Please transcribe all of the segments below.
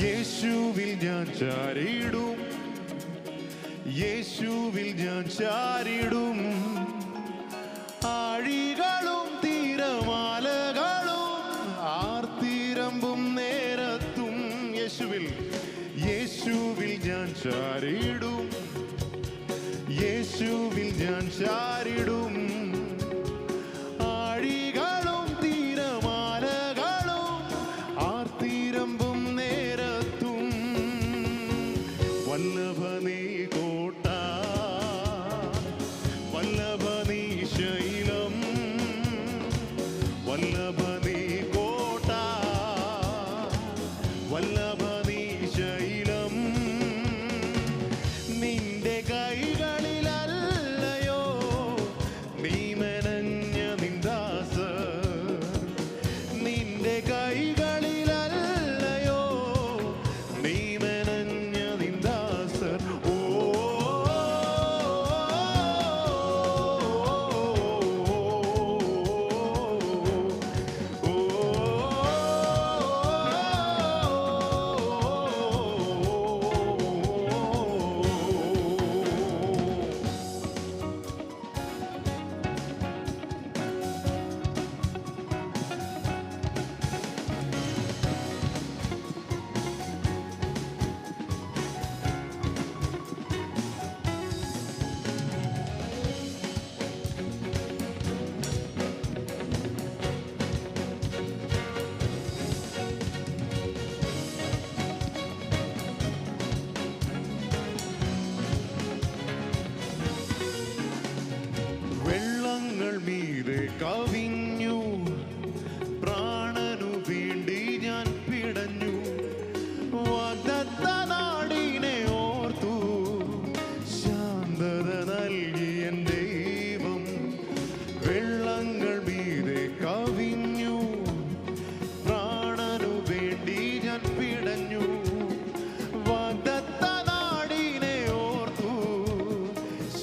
യേശുവിൽ ഞാൻ ചാരിടും, യേശുവിൽ ഞാൻ ചാരിടും. ആഴികളും തീരമാലകളും ആർത്തിരമ്പും നേരത്തും യേശുവിൽ, യേശുവിൽ ഞാൻ ചാരിടും, യേശുവിൽ ഞാൻ ചാരിടും. ആഴികളും തീരമാലകളും ആർത്തിരമ്പും നേരത്തും വല്ലഭനീ കോട്ട, വല്ലഭനീ ശൈലം, വല്ലഭനീ കോട്ട, വല്ലഭനീ ശൈലം. നിന്റെ കൈകളിലല്ലയോ നീ മെനഞ്ഞ നിന്ദാസ, നിന്റെ കൈകളിലല്ലയോ നീ മെനഞ്ഞ നിന്ദാസർ. ഓ വെള്ളങ്ങൾ മീതെ കവിഞ്ഞു, പ്രാണനു വേണ്ടി ഞാൻ പിടഞ്ഞു. വാഗ്ദത്ത നാടിനെ ഓർത്തു ശാന്തത നൽകിയ ദൈവം. വെള്ളങ്ങൾ മീതെ കവിഞ്ഞു, പ്രാണനു വേണ്ടി ഞാൻ പിടഞ്ഞു. വാഗ്ദത്ത നാടിനെ ഓർത്തു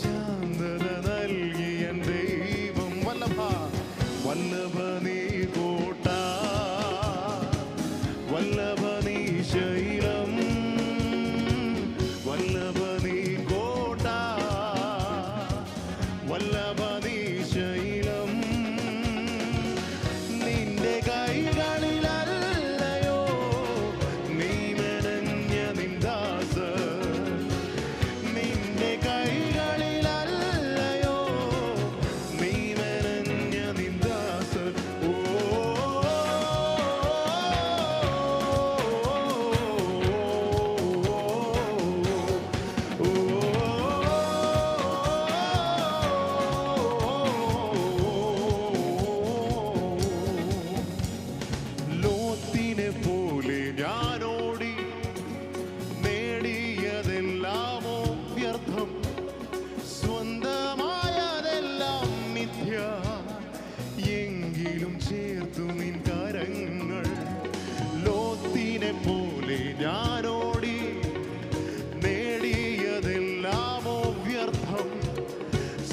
ശാന്തത നൽകിയ ദൈവം. വല്ലഭനീ കോട്ട, വല്ലഭനീ ശൈലം, വല്ലഭനീ കോട്ട, വല്ലഭനീ ശൈലം. നിന്റെ കൈകളിലല്ലയോ നീ മെനഞ്ഞ നിന്ദാസ, നിന്റെ കൈകളിലല്ലയോ നീ മെനഞ്ഞ നിന്ദാസ. ഓ ലോത്തിനെ പോലെ ഞാനോടി, നേടിയതെല്ലാമോ വ്യർത്ഥം, സ്വന്തമായതെല്ലാം മിഥ്യ. എങ്കിലും ചേർത്തു നിൻ കരങ്ങൾ. ലോത്തിനെ പോലെ ഞാനോടി, നേടിയതെല്ലാമോ വ്യർത്ഥം,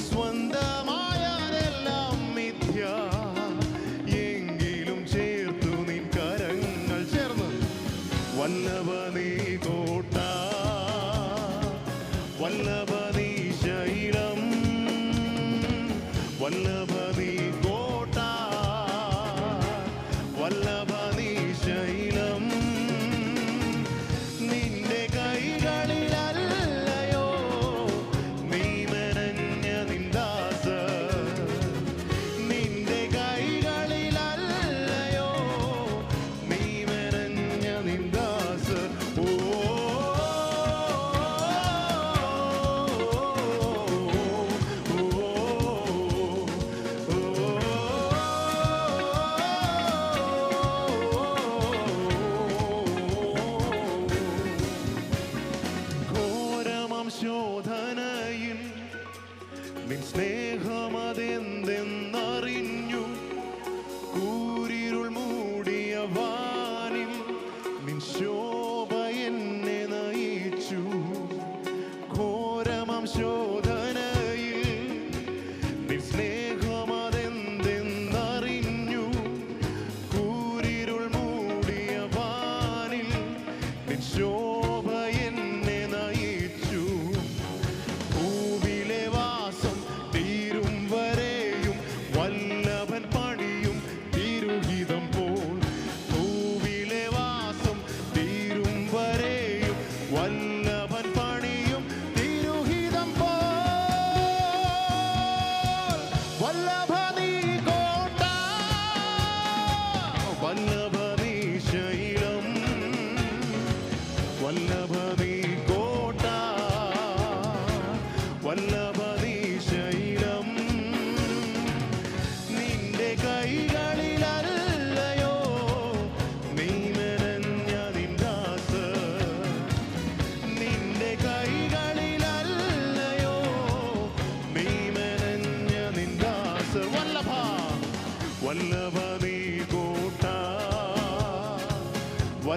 സ്വന്തമായതെല്ലാം മിഥ്യ. എങ്കിലും ചേർത്തു നിൻ കരങ്ങൾ. ചേർന്ന് വല്ലഭനീ കോട്ട, വല്ലഭനീ ശൈലം, വല്ലഭനീ കോട്ട, വല്ലഭനീ ശൈലം. നിന്റെ കൈകളിലല്ലയോ നീ മെനഞ്ഞ നിന്ദാസ, നിന്റെ കൈകളിലല്ലയോ നീ മെനഞ്ഞ നിന്ദാസ. ഓ ഓ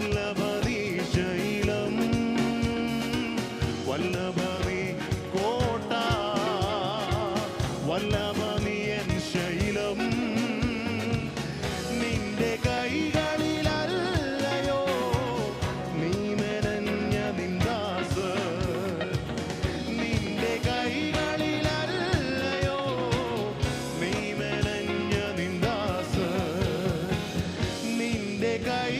വല്ലഭനീ ശൈലം വല്ലഭനീ കോട്ട വല്ലഭനീ എൻ ശൈലം നിന്റെ കൈകളിലല്ലയോ നീ മെനഞ്ഞ നിന്ദാസർ നിന്റെ കൈകളിലല്ലയോ നീ മെനഞ്ഞ നിന്ദാസർ നിന്റെ കൈ